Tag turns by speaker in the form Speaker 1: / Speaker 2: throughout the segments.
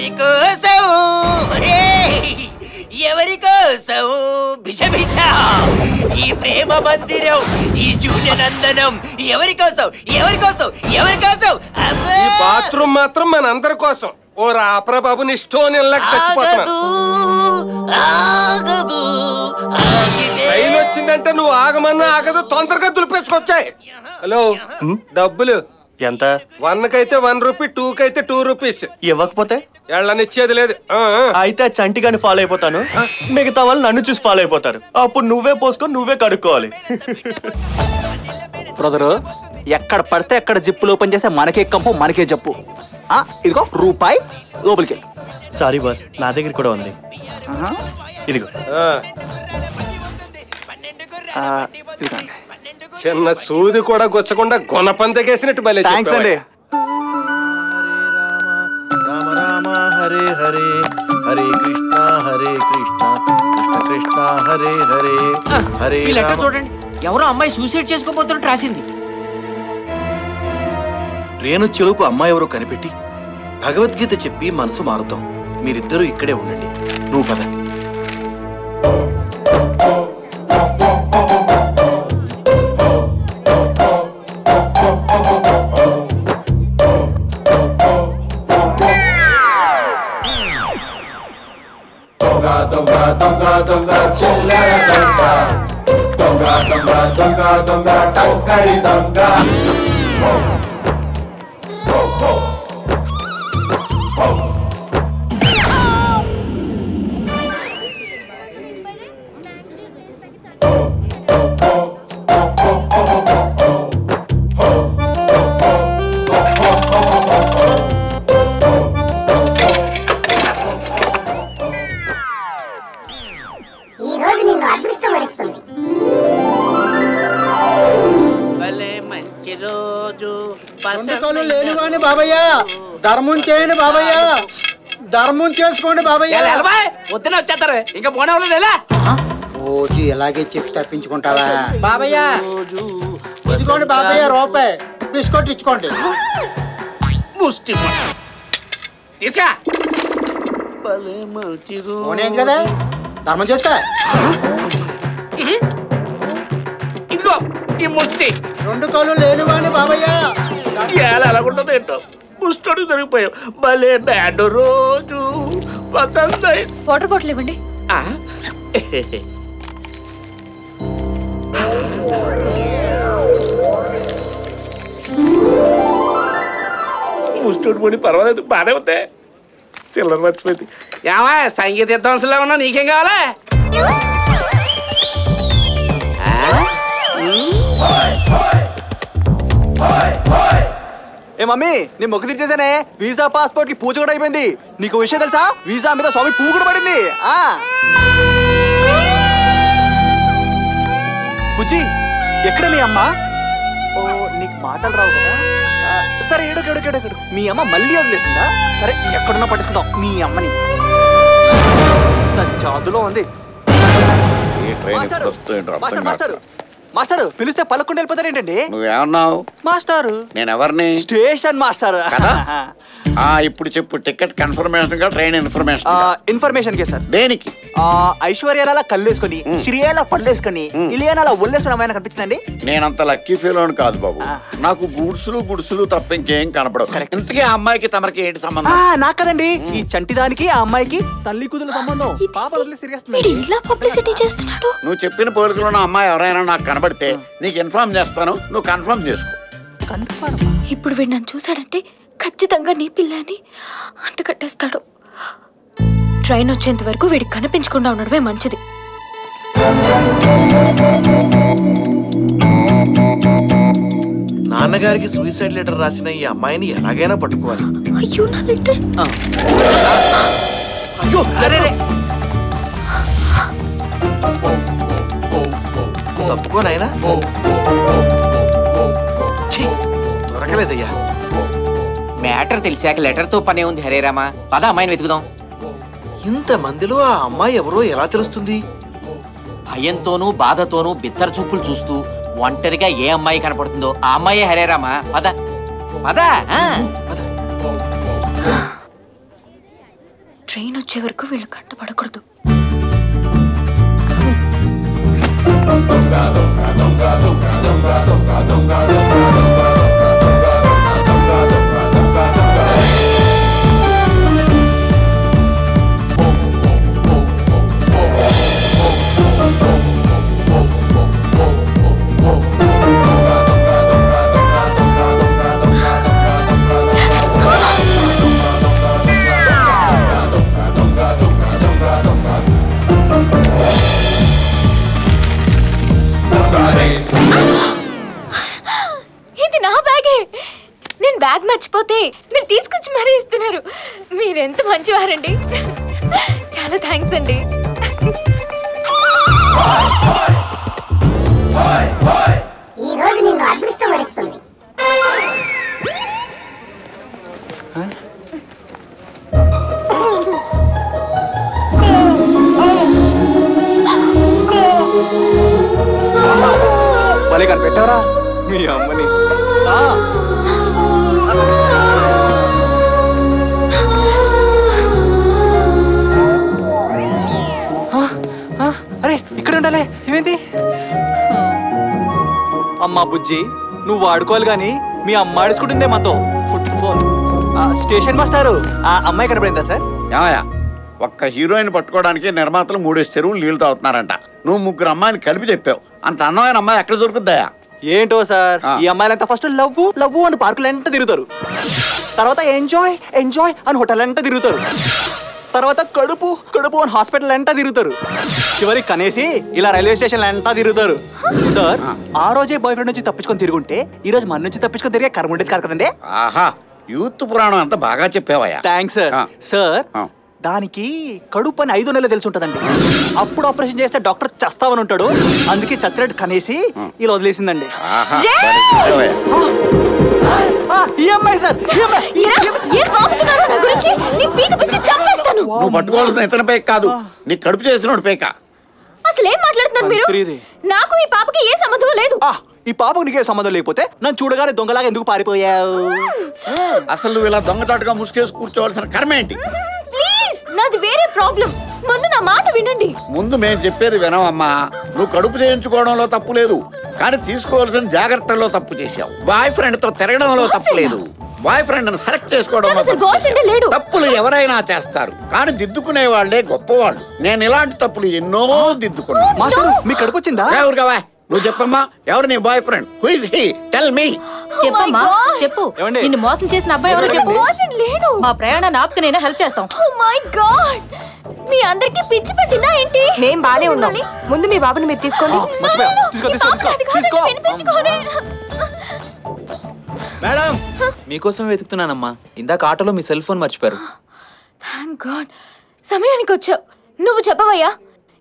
Speaker 1: ఎవరి కోసం ఎవరి కోసం బిష బిష ఈ ప్రేమ మందిరం ఈ శూన్యనందనం ఎవరి కోసం ఎవరి కోసం ఎవరి కోసం
Speaker 2: ఈ బాత్రూమ్ మాత్రం మనందరి కోసం. ఓ రాపరా బాబు నీ స్టోన్ రైలు వచ్చిందంటే నువ్వు ఆగమన్నా ఆగదు, తొందరగా దులిపేసుకొచ్చాయి. హలో, డబ్బులు
Speaker 3: ఎంత?
Speaker 2: 1 కైతే 1 రూపీ, 2 కైతే 2 రూపీస్.
Speaker 3: ఇవ్వకపోతే
Speaker 2: ఎళ్ళనిచ్చేది లేదు.
Speaker 3: అయితే చంటిగాని ఫాలో అయిపోతాను, మిగతా వాళ్ళు నన్ను చూసి ఫాలో అయిపోతారు. అప్పుడు నువ్వే పోసుకొని నువ్వే కడుక్కోవాలి.
Speaker 4: బ్రదరు, ఎక్కడ పడితే ఎక్కడ జిప్పులు ఓపెన్ చేస్తే మనకే కంపు మనకే జప్పు. ఇదిగో రూపాయి లోపలికి.
Speaker 3: సారీ బాస్, నా దగ్గర కూడా ఉంది. ఇదిగో.
Speaker 2: చిన్న సూది కూడా గుచ్చకుండా గుణపంతకేసినట్టు భలే.
Speaker 4: థాంక్స్ అండి.
Speaker 5: రామ రామ హరే హరే హరే కృష్ణ కృష్ణ కృష్ణ హరే హరే హరే.
Speaker 1: ఈ లెటర్ చూడండి, ఎవరో అమ్మాయి సూసైడ్ చేసుకోబోతున్నట్టు రాసింది.
Speaker 5: రేణు చెలుపు అమ్మాయి ఎవరో కనిపెట్టి భగవద్గీత చెప్పి మనసు మారుతాం. మీరిద్దరూ ఇక్కడే ఉండండి, నువ్వు పద.
Speaker 6: బాబయ్య ధర్మం చేయండి బాబయ్య, ధర్మం చేసుకోండి బాబయ్య.
Speaker 1: వద్దున వచ్చేస్తారు, ఇంకా పోనీ
Speaker 6: రోజు ఇలాగే చెప్పి తప్పించుకుంటావా బాబయ్య? ఇదిగోండి బాబయ్య, రూపాయి బిస్కెట్ ఇచ్చుకోండి.
Speaker 1: ముష్టి తీసుకా
Speaker 6: పోనీ కదా, ధర్మం చేసుకో.
Speaker 1: ఇదిగో ఈ ముష్టి.
Speaker 6: 2 కాళ్ళు లేనివాని బాబయ్య.
Speaker 1: ఎలాగుంటుందో ఏంటో, ముష్టోడికి దొరికిపోయావు. భలే బ్యాడ్ రోజు.
Speaker 7: వాటర్ బాటిల్ ఇవ్వండి.
Speaker 1: ముష్టోడు పోనీ పర్వాలేదు, బాగానే అవుతాయి. చిల్లర మర్చిపోయింది. ఏమా సంగీత విద్వాంసులా ఉన్నా, నీకేం కావాలా?
Speaker 4: ఏ మమ్మీ, నేను మొక్కు తీర్చేసానే. వీసా పాస్పోర్ట్ కి పూజ కూడా అయిపోయింది. నీకు విషయం తెలుసా? వీసా మీద స్వామి పువ్వు కూడా పడింది. బుజ్జి, ఎక్కడ మీ అమ్మ? ఓ, నీకు మాటలు రావు కదా. సరే, ఎడుకెడు మీ అమ్మ మళ్ళీ వదిలేసిందా? సరే, ఎక్కడున్నా పట్టించుకుందాం మీ అమ్మని. జాదులో ఉంది. మాస్టారు పిలిస్తే పలకుండా వెళ్ళిపోతారేంటండి?
Speaker 8: నువ్వేమన్నావు?
Speaker 4: మాస్టారు.
Speaker 8: నేను ఎవరిని?
Speaker 4: స్టేషన్ మాస్టర్
Speaker 8: కదా. ఇప్పుడు చెప్పు, టికెట్ కన్ఫర్మేషన్ గా ట్రైన్ ఇన్ఫర్మేషన్?
Speaker 4: ఇన్ఫర్మేషన్ కే సార్.
Speaker 8: దేనికి?
Speaker 4: ఐశ్వర్యాల కళ్ళేసుకొని, శ్రీయాల పళ్ళేసుకొని, ఇలియానాల ఒళ్ళేసుకుని అమ్మాయినా కనిపించిందండి.
Speaker 8: నేనంత లక్కీ ఫీల్ కాదు బాబు. నాకు గుడ్సులు తప్ప ఇంకేం కనపడవు. ఇంతకీ ఆ అమ్మాయికి తమరికి ఏంటి సంబంధం?
Speaker 4: నాకు కదండి, ఈ చంటిదానికి ఆ అమ్మాయికి తల్లి కూతురు సంబంధం. పాప
Speaker 7: పబ్లిసిటీ చేస్తున్నాడు.
Speaker 8: నువ్వు చెప్పిన పోలికలో ఉన్న అమ్మాయి ఎవరైనా నాకు కనబడితే నీకు ఇన్ఫార్మ్ చేస్తాను, నువ్వు కన్ఫర్మ్ చేసుకో.
Speaker 7: ఇప్పుడు వీడు నన్ను చూసాడంటే ఖచ్చితంగా నీ పిల్లని అంటకట్టేస్తాడు. ట్రైన్ వచ్చేంత వరకు వీడికి కనిపించకుండా ఉండడమే మంచిది.
Speaker 5: నాన్నగారికి సూసైడ్ లెటర్ రాసిన ఈ అమ్మాయిని ఎలాగైనా పట్టుకోవాలి.
Speaker 7: అయ్యో, నా లెటర్.
Speaker 5: అయ్యో, తప్పుకో నాయనా. దొరకలేదయ్యా.
Speaker 1: మ్యాటర్ తెలిసాక లెటర్ తో పనే ఉంది. హరే రామా, పద అమ్మాయిని వెతుకుదాం.
Speaker 5: ఇంత మందిలో ఆ అమ్మాయి ఎవరో ఎలా తెలుస్తుంది?
Speaker 1: భయంతోనూ బాధతోనూ బిత్తర చూపులు చూస్తూ ఒంటరిగా ఏ అమ్మాయి కనపడుతుందో ఆ అమ్మాయే హరే రామా. పద పద.
Speaker 7: ట్రైన్ వచ్చే వరకు వీళ్ళు కంటపడకూడదు. ఇది నా బ్యాగే. నేను బ్యాగ్ మర్చిపోతే మీరు తీసుకొచ్చి మరీ ఇస్తున్నారు. మీరెంత మంచివారండి. చాలా థ్యాంక్స్ అండి.
Speaker 9: ఈ రోజు నిన్ను అదృష్టం వరిస్తుంది.
Speaker 4: భలే కనిపెట్టారా మీ అమ్మని. అరే ఇక్కడ ఉండాలి. ఏమైంది? అమ్మా బుజ్జి, నువ్వు ఆడుకోవాలి గాని మీ అమ్మ ఆడుచుకుంటుందే మాతో ఫుట్బాల్. స్టేషన్ మాస్టారు, ఆ అమ్మాయి కనపడిందా సార్?
Speaker 8: ఏమయ్యా, ఒక్క హీరోయిన్ పట్టుకోవడానికి నిర్మాతలు 3 చెరువులు నీళ్లు తాగుతున్నారంట. నువ్వు 3 అమ్మాయిని కలిపి చెప్పావు. అంత అందమైన అమ్మాయి ఎక్కడ దొరుకుద్దాయా?
Speaker 4: ఏంటో సార్, ఈ అమ్మాయిలంతా ఫస్ట్ లవ్ లవ్ అని పార్కులు ఎంత తిరుగుతారు, తర్వాత ఎంజాయ్ ఎంజాయ్ అని హోటల్ ఎంత తిరుగుతారు, తర్వాత కడుపు కడుపు అని హాస్పిటల్ ఎంత తిరుగుతారు, చివరికి కనేసి ఇలా రైల్వే స్టేషన్ ఎంత తిరుగుతారు. సార్, ఆ రోజే బాయ్ ఫ్రెండ్ నుంచి తప్పించుకొని తిరుగుంటే ఈ రోజు మన నుంచి తప్పించుకొని తిరిగే కర్మ ఉండేది కాదు కదండి.
Speaker 8: ఆహా, యూత్ పురాణం అంతా బాగా చెప్పావయ్యా.
Speaker 4: Thanks sir. సార్, దానికి కడుపు అని 5 నెలలు తెలిసి ఉంటదండి. అప్పుడు ఆపరేషన్ చేస్తే డాక్టర్ చస్తావని ఉంటాడు. అందుకే చచ్చినట్టు కనేసి ఇలా వదిలేసిందండి. ఈ అమ్మాయి సార్,
Speaker 8: నువ్వు పట్టుకోవాల్సిన ఇతని పేక కాదు, నీ కడుపు చేసినోడు పేక.
Speaker 7: అసలు ఏం మాట్లాడుతున్నారు మీరు? నాకు ఈ పాపకి ఏ సంబంధం లేదు.
Speaker 4: ఈ పాపకు నీకే సంబంధం లేకపోతే నన్ను చూడగానే దొంగలాగా ఎందుకు పారిపోయావు?
Speaker 8: అసలు నువ్వు ఇలా దొంగచాటుగా ముసుకేసి కూర్చోవలసిన కర్మ ఏంటి?
Speaker 7: ప్లీజ్, నాది వేరే ప్రాబ్లం. ముందు నా మాట వినండి.
Speaker 8: ముందు మేము చెప్పేది వినవమ్మా. నువ్వు కడుపు చేయించుకోవడంలో తప్పు లేదు, కానీ తీసుకోవాల్సిన జాగ్రత్తల్లో తప్పు చేశావు. బాయ్ ఫ్రెండ్ తో తిరగడంలో తప్పు లేదు, బాయ్ ఫ్రెండ్ సెలెక్ట్ చేసుకోవడంలో తప్పులు ఎవరైనా చేస్తారు, కానీ దిద్దుకునే వాళ్ళే గొప్పవాళ్ళు. నేను ఇలాంటి తప్పులు ఎన్నో దిద్దుకున్నాను.
Speaker 4: మాస్టర్, మీ కడుపు వచ్చిందా?
Speaker 8: ఎవరికవా నువ్వు చెప్పమ్మా, ఎవరు నీ boy friend? Who is he? Tell me.
Speaker 10: చెప్పమ్మా, చెప్పు. నిన్ను మోసం చేసిన అబ్బాయి ఎవరో చెప్పు. మా ప్రయాణాన్ని ఆపుకు నేనే హెల్ప్ చేస్తాం.
Speaker 7: ఓ మై గాడ్, మీ అందరికి పిచ్చి పట్టిందా ఏంటి?
Speaker 10: మేం బానే ఉన్నాం. ముందు మీ బాబుని మీరు తీసుకోండి.
Speaker 3: మేడం, మీకోసం వెతుకుతున్నానమ్మా. ఇందాక ఆటోలో మీ సెల్ ఫోన్ మర్చిపోయారు.
Speaker 7: థాంక్ గాడ్, సమయానికి వచ్చావు. నువ్వు చెప్పవయ్యా,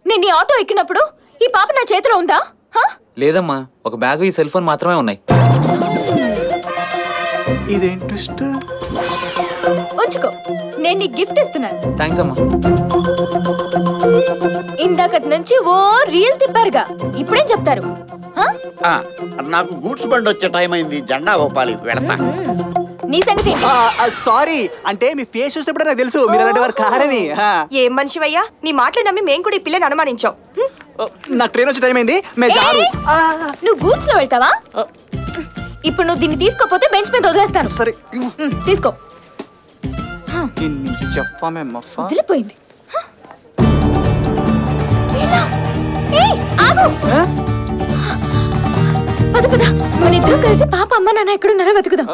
Speaker 7: నేను ఈ ఆటో ఎక్కినప్పుడు ఈ పాప నా చేతిలో ఉందా?
Speaker 3: లేదమ్మా, ఒక బ్యాగ్ ఈ సెల్ ఫోన్ మాత్రమే ఉన్నాయి.
Speaker 4: ఇదేంటి?
Speaker 7: ఉంచుకో, నేను నీకు గిఫ్ట్ ఇస్తున్నాను.
Speaker 3: థ్యాంక్స్ అమ్మా.
Speaker 7: ఇందాకటి నుంచి ఓ రీల్ తిప్పారుగా, ఇప్పుడేం చెప్తారు?
Speaker 8: నాకు గూడ్స్ బండి వచ్చే టైం అయింది, జెండా ఓపాలి, వెళతా.
Speaker 7: నీ సంగతి
Speaker 4: సారీ, అంటే మీ ఫేస్ చూసినప్పుడు నాకు తెలుసు మీరు అలాంటి వారు కారని.
Speaker 10: ఏం మనిషివయ్యా, నీ మాటలు నమ్మి మేము కూడా ఈ పిల్లని అనుమానించాం.
Speaker 4: నాకు ట్రైన్ వచ్చే టైం అయింది.
Speaker 7: నువ్వు గూడ్స్ లో వెళ్తావా? ఇప్పుడు నువ్వు దీన్ని తీసుకోపోతే బెంచ్ మీద వదిలేస్తాను.
Speaker 4: సరే
Speaker 7: తీసుకో.
Speaker 4: వదిలిపోయింది.
Speaker 7: పద పద, మన ఇద్దరం కలిసి పాప అమ్మ నాన్న ఎక్కడున్నారో వెతుకుదాం.